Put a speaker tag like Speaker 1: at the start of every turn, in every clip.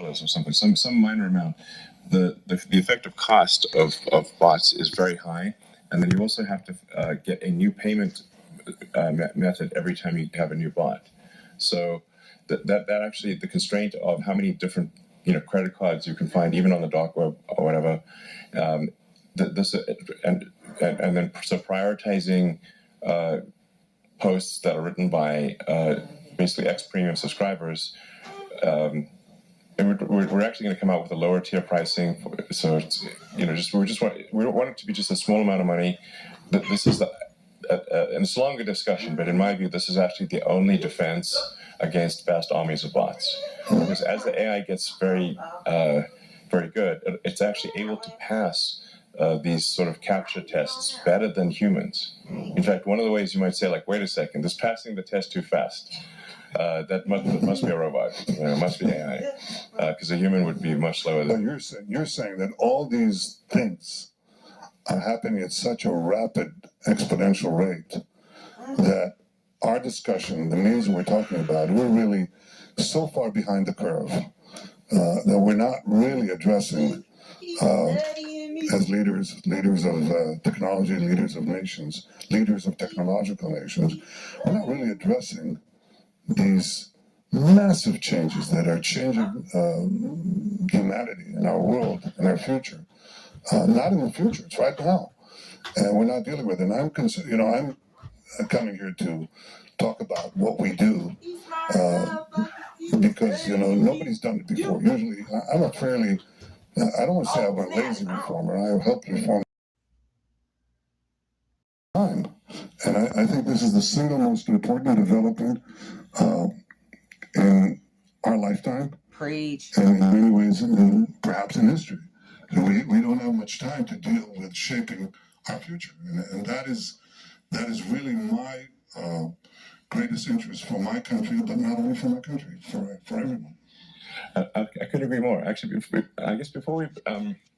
Speaker 1: $1 or something, some minor amount, the effective cost of bots is very high, and then you also have to get a new payment method every time you have a new bot. So that actually, the constraint of how many different credit cards you can find even on the dark web or whatever, and then so prioritizing posts that are written by basically ex-premium subscribers. And we're actually going to come out with a lower tier pricing. So it's, we don't want it to be just a small amount of money. This is and it's a longer discussion, but in my view, this is actually the only defense against vast armies of bots. Because as the AI gets very good, it's actually able to pass these sort of capture tests better than humans. In fact, one of the ways you might say, like, wait a second, this passing the test too fast. That must be a robot. It must be AI, because a human would be much slower.
Speaker 2: But you're saying that all these things are happening at such a rapid exponential rate that our discussion, the news we're talking about, we're really so far behind the curve that we're not really addressing as leaders of technology, leaders of nations, leaders of technological nations, we're not really addressing these massive changes that are changing humanity and our world and our future. Not in the future, it's right now. And we're not dealing with it. And I'm coming here to talk about what we do because, nobody's done it before. Usually, I'm a fairly, I don't want to say I'm a lazy reformer. I have helped reform time. And I think this is the single most important development in our lifetime.
Speaker 3: Preach.
Speaker 2: And in many ways, perhaps in history. We don't have much time to deal with shaping our future. And that is really my greatest interest for my country, but not only for my country, for everyone.
Speaker 1: I couldn't agree more. Actually, I guess before we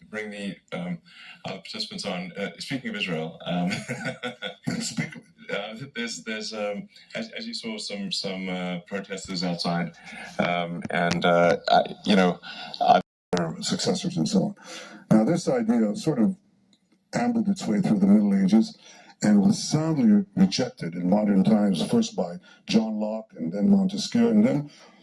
Speaker 1: bring the other participants on, speaking of Israel, there's as you saw some protesters outside,
Speaker 2: successors and so on. Now, this idea sort of ambled its way through the Middle Ages and was soundly rejected in modern times, first by John Locke and then Montesquieu, and then